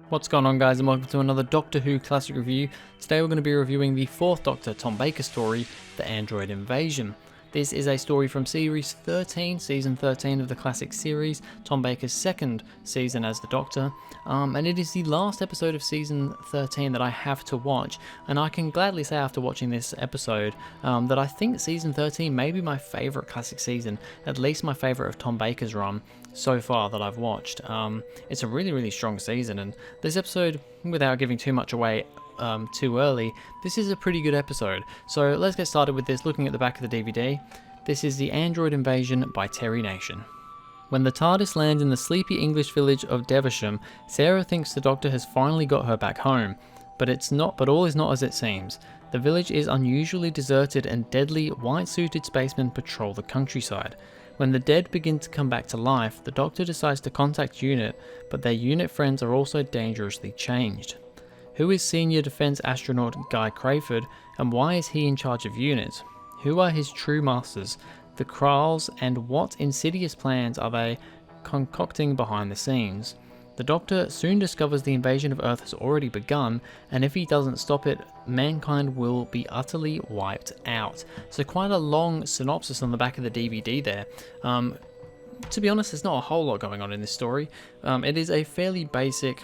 What's going on, guys, and welcome to another Doctor Who Classic Review. Today we're going to be reviewing the 4th Doctor, Tom Baker story, The Android Invasion. This is a story from Series 13, Season 13 of the classic series, Tom Baker's second season as the Doctor, and it is the last episode of Season 13 that I have to watch, and I can gladly say after watching this episode that I think Season 13 may be my favourite classic season, at least my favourite of Tom Baker's run so far that I've watched. It's a really strong season, and this episode, without giving too much away too early, this is a pretty good episode. So let's get started with this, looking at the back of the DVD. This is The Android Invasion by Terry Nation. When the TARDIS lands in the sleepy English village of Devonshire, Sarah thinks the Doctor has finally got her back home. But all is not as it seems. The village is unusually deserted and deadly white-suited spacemen patrol the countryside. When the dead begin to come back to life, the Doctor decides to contact UNIT, but their UNIT friends are also dangerously changed. Who is Senior Defence Astronaut Guy Crayford, and why is he in charge of UNIT? Who are his true masters, the Kralls, and what insidious plans are they concocting behind the scenes? The Doctor soon discovers the invasion of Earth has already begun, and if he doesn't stop it, mankind will be utterly wiped out. So quite a long synopsis on the back of the DVD there. To be honest, there's not a whole lot going on in this story. It is a fairly basic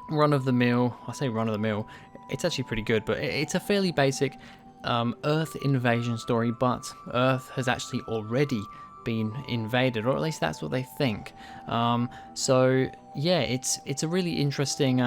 run-of-the-mill, I say run-of-the-mill, it's actually pretty good, but it's a fairly basic Earth invasion story, but Earth has actually already been invaded, or at least that's what they think. So yeah, it's a really interesting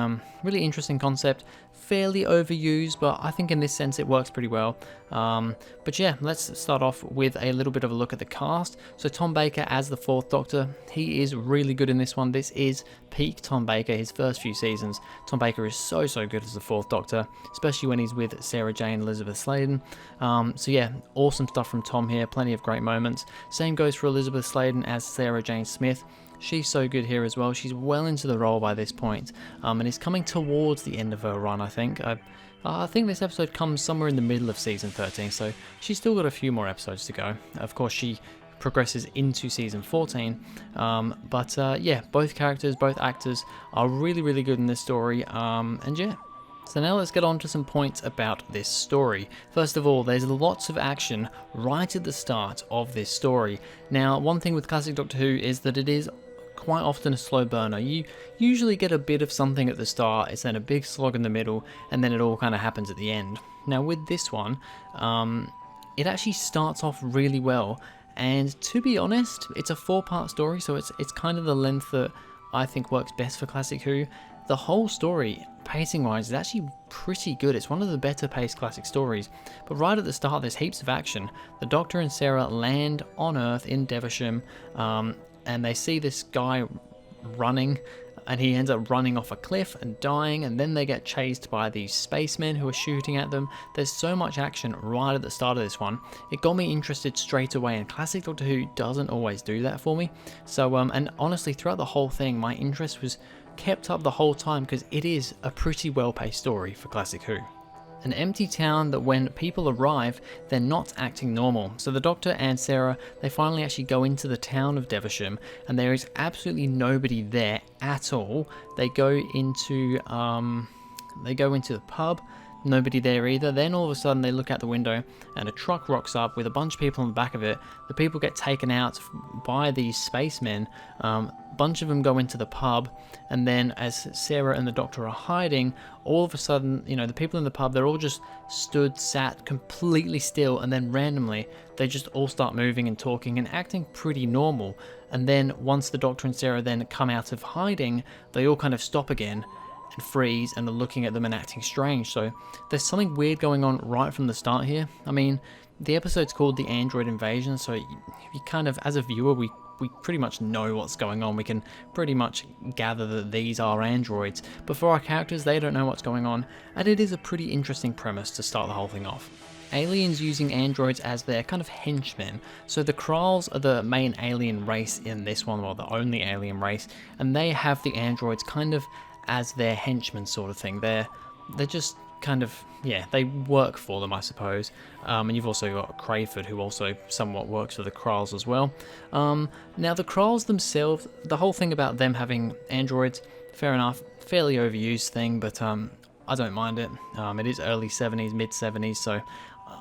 concept, fairly overused, but I think in this sense it works pretty well. But yeah, let's start off with a little bit of a look at the cast. So Tom Baker as the 4th Doctor, he is really good in this one. This is peak Tom Baker, his first few seasons. Tom Baker is so good as the 4th Doctor, especially when he's with Sarah Jane Elizabeth Sladen. So yeah, awesome stuff from Tom here, plenty of great moments. Same goes for Elizabeth Sladen as Sarah Jane Smith. She's so good here as well. She's well into the role by this point, and is coming towards the end of her run, I think. I think this episode comes somewhere in the middle of Season 13, so she's still got a few more episodes to go. Of course, she progresses into Season 14, but yeah, both characters, both actors are really good in this story, and yeah. So now let's get on to some points about this story. First of all, there's lots of action right at the start of this story. Now, one thing with classic Doctor Who is that it is quite often a slow burner. You usually get a bit of something at the start, it's then a big slog in the middle, and then it all kind of happens at the end. Now with this one, it actually starts off really well, and to be honest, it's a 4-part story, so it's kind of the length that I think works best for classic Who. The whole story, pacing-wise, is actually pretty good. It's one of the better paced classic stories. But right at the start, there's heaps of action. The Doctor and Sarah land on Earth in Devonshire, and they see this guy running, and he ends up running off a cliff and dying, and then they get chased by these spacemen who are shooting at them. There's so much action right at the start of this one. It got me interested straight away, and classic Doctor Who doesn't always do that for me. So, and honestly, throughout the whole thing, my interest was kept up the whole time because it is a pretty well-paced story for classic Who. An empty town that when people arrive, they're not acting normal. So the Doctor and Sarah, they finally actually go into the town of Devonshire, and there is absolutely nobody there at all. They go into the pub, nobody there either. Then all of a sudden they look out the window and a truck rocks up with a bunch of people on the back of it. The people get taken out by these spacemen. A bunch of them go into the pub, and then as Sarah and the Doctor are hiding, all of a sudden, the people in the pub, they're all just sat completely still, and then randomly they just all start moving and talking and acting pretty normal. And then once the Doctor and Sarah then come out of hiding, they all kind of stop again and freeze and are looking at them and acting strange. So there's something weird going on right from the start here. I mean, the episode's called The Android Invasion, so you kind of, as a viewer, we pretty much know what's going on. We can pretty much gather that these are androids, but for our characters, they don't know what's going on, and it is a pretty interesting premise to start the whole thing off. Aliens using androids as their kind of henchmen. So the Kralls are the main alien race in this one, or the only alien race, and they have the androids kind of as their henchmen sort of thing. They're just kind of, yeah, they work for them, I suppose. And you've also got Crayford, who also somewhat works for the Kralls as well. Now the Kralls themselves, the whole thing about them having androids, fair enough, fairly overused thing, but I don't mind it. It is early 70s, mid 70s, so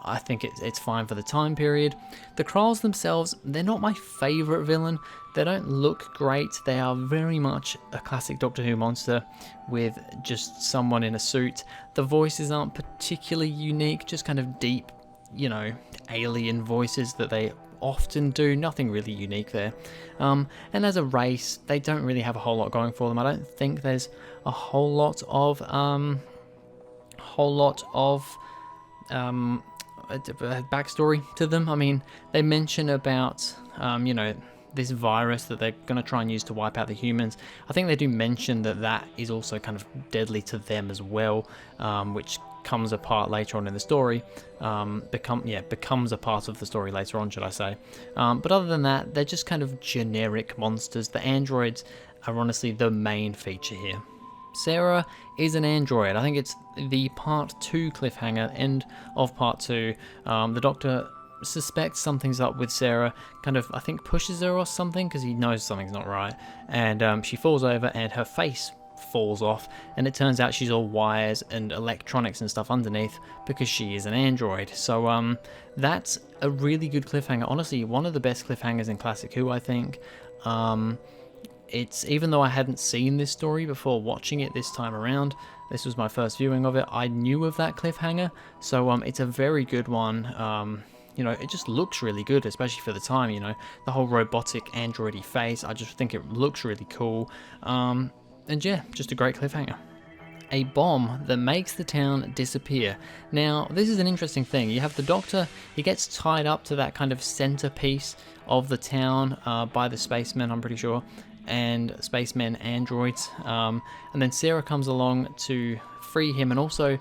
I think it's fine for the time period. The Kralls themselves, they're not my favourite villain. They don't look great. They are very much a classic Doctor Who monster with just someone in a suit. The voices aren't particularly unique, just kind of deep, you know, alien voices that they often do. Nothing really unique there. And as a race, they don't really have a whole lot going for them. I don't think there's a whole lot of backstory to them. I mean, they mention about you know, this virus that they're going to try and use to wipe out the humans. I think they do mention that that is also kind of deadly to them as well, which comes apart later on in the story, becomes a part of the story later on, should I say. But other than that, they're just kind of generic monsters. The androids are honestly the main feature here. Sarah is an android. I think it's the part 2 cliffhanger, end of part 2. The Doctor suspects something's up with Sarah, kind of, I think, pushes her or something because he knows something's not right, and she falls over and her face falls off, and it turns out she's all wires and electronics and stuff underneath because she is an android. So that's a really good cliffhanger. Honestly, one of the best cliffhangers in Classic Who, I think. It's, even though I hadn't seen this story before watching it this time around, this was my first viewing of it, I knew of that cliffhanger, so it's a very good one. You know, it just looks really good, especially for the time, you know, the whole robotic androidy face, I just think it looks really cool, and yeah, just a great cliffhanger. A bomb that makes the town disappear. Now, this is an interesting thing. You have the Doctor, he gets tied up to that kind of centerpiece of the town by the spacemen, I'm pretty sure, and spacemen androids, and then Sarah comes along to free him and also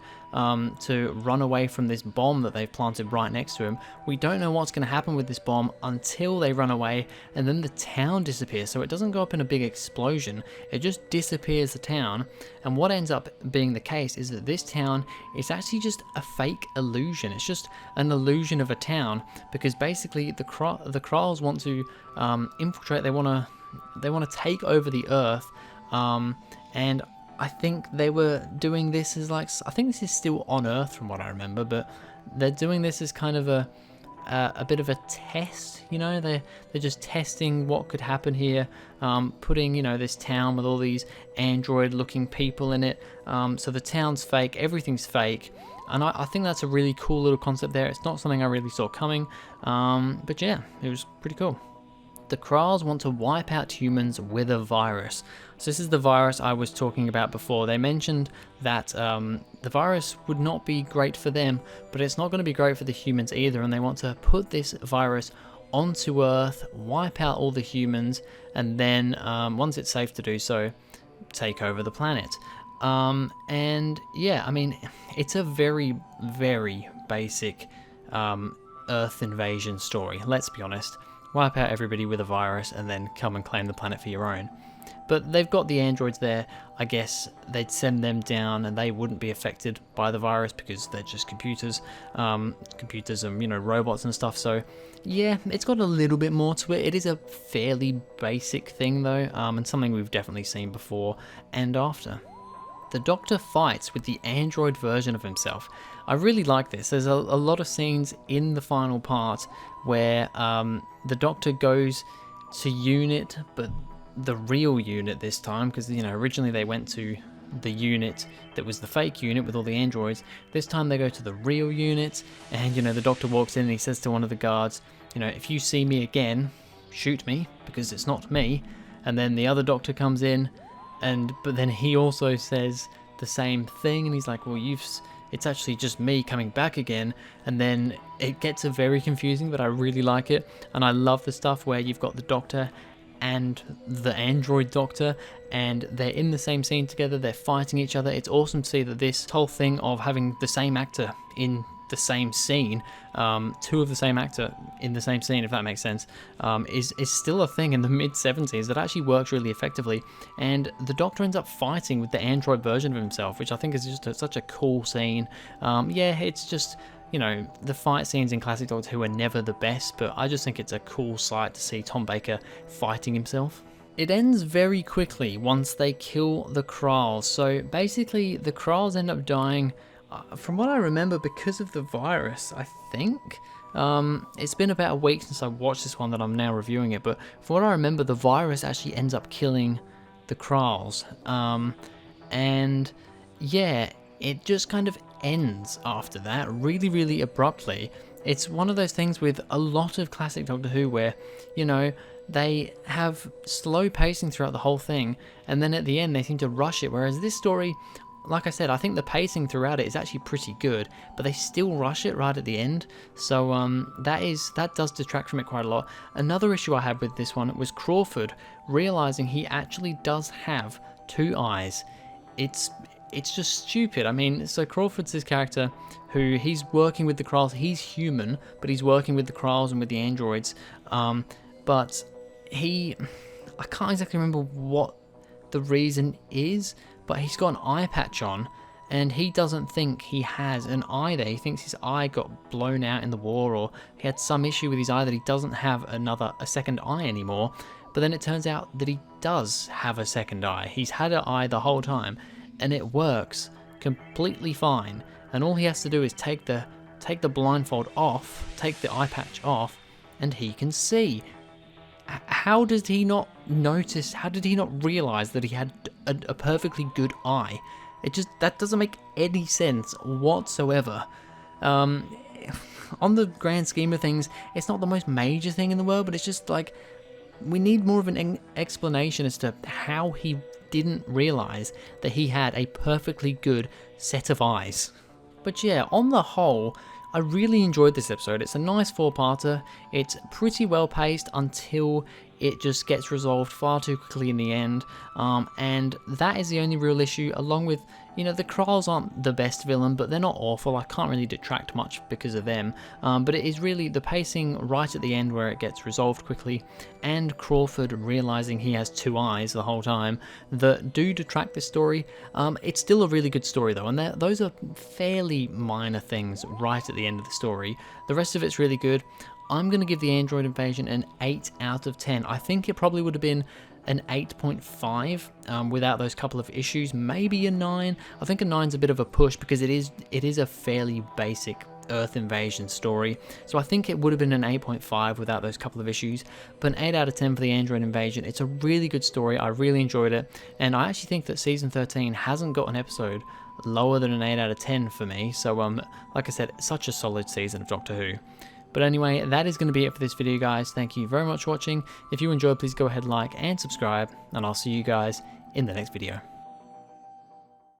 to run away from this bomb that they've planted right next to him. We don't know what's going to happen with this bomb until they run away, and then the town disappears. So it doesn't go up in a big explosion, it just disappears the town. And what ends up being the case is that this town is actually just a fake illusion. It's just an illusion of a town, because basically the Kralls want to infiltrate, they want to take over the Earth, and I think they were doing this as like, I think this is still on Earth from what I remember, but they're doing this as kind of a bit of a test, you know, they're just testing what could happen here, putting, you know, this town with all these android looking people in it, so the town's fake, everything's fake, and I think that's a really cool little concept there. It's not something I really saw coming, but yeah, it was pretty cool. The Kralls want to wipe out humans with a virus. So this is the virus I was talking about before. They mentioned that the virus would not be great for them, but it's not going to be great for the humans either, and they want to put this virus onto Earth, wipe out all the humans, and then, once it's safe to do so, take over the planet. And yeah, I mean, it's a very, very basic Earth invasion story, let's be honest. Wipe out everybody with a virus and then come and claim the planet for your own. But they've got the androids there. I guess they'd send them down and they wouldn't be affected by the virus because they're just computers. Computers and, you know, robots and stuff. So yeah, it's got a little bit more to it. It is a fairly basic thing though, and something we've definitely seen before and after. The Doctor fights with the android version of himself. I really like this. There's a lot of scenes in the final part where the Doctor goes to Unit, but the real Unit this time, because, you know, originally they went to the unit that was the fake unit with all the androids. This time they go to the real Unit, and, you know, the Doctor walks in and he says to one of the guards, you know, if you see me again, shoot me, because it's not me. And then the other Doctor comes in, but then he also says the same thing, and he's like, well, it's actually just me coming back again. And then it gets very confusing, but I really like it. And I love the stuff where you've got the Doctor and the android Doctor, and they're in the same scene together, they're fighting each other. It's awesome to see that this whole thing of having the same actor in the same scene, two of the same actor in the same scene, if that makes sense, is still a thing in the mid-70s that actually works really effectively. And the Doctor ends up fighting with the android version of himself, which I think is just such a cool scene. Yeah, it's just, you know, the fight scenes in classic Doctor Who are never the best, but I just think it's a cool sight to see Tom Baker fighting himself. It ends very quickly once they kill the Kralls. So basically, the Kralls end up dying, from what I remember, because of the virus, I think. It's been about a week since I watched this one that I'm now reviewing it, but from what I remember, the virus actually ends up killing the Kralls. And yeah, it just kind of ends after that, really, really abruptly. It's one of those things with a lot of classic Doctor Who where, you know, they have slow pacing throughout the whole thing, and then at the end they seem to rush it, whereas this story, like I said, I think the pacing throughout it is actually pretty good, but they still rush it right at the end, so that does detract from it quite a lot. Another issue I had with this one was Crawford realizing he actually does have 2 eyes. It's just stupid. I mean, so Crawford's this character who he's working with the Kralls. He's human, but he's working with the Kralls and with the androids. But I can't exactly remember what the reason is, but he's got an eye patch on, and he doesn't think he has an eye there. He thinks his eye got blown out in the war, or he had some issue with his eye that he doesn't have a second eye anymore. But then it turns out that he does have a second eye. He's had an eye the whole time, and it works completely fine. And all he has to do is take the blindfold off, take the eye patch off, and he can see. How did he not notice? How did he not realize that he had a perfectly good eye? That doesn't make any sense whatsoever. On the grand scheme of things, it's not the most major thing in the world, but it's just like, we need more of an explanation as to how he didn't realize that he had a perfectly good set of eyes. But yeah, on the whole, I really enjoyed this episode. It's a nice 4-parter. It's pretty well paced until it just gets resolved far too quickly in the end. And that is the only real issue, along with, you know, the Kralls aren't the best villain, but they're not awful. I can't really detract much because of them. But it is really the pacing right at the end where it gets resolved quickly, and Crawford realizing he has 2 eyes the whole time that do detract this story. It's still a really good story though, and those are fairly minor things right at the end of the story. The rest of it's really good. I'm going to give the Android Invasion an 8 out of 10. I think it probably would have been an 8.5 without those couple of issues, maybe a 9. I think a 9's a bit of a push because it is a fairly basic Earth invasion story, so I think it would have been an 8.5 without those couple of issues, but an 8 out of 10 for the Android Invasion. It's a really good story. I really enjoyed it, and I actually think that season 13 hasn't got an episode lower than an 8 out of 10 for me, so like I said, such a solid season of Doctor Who. But anyway, that is going to be it for this video, guys. Thank you very much for watching. If you enjoyed, please go ahead, like and subscribe, and I'll see you guys in the next video.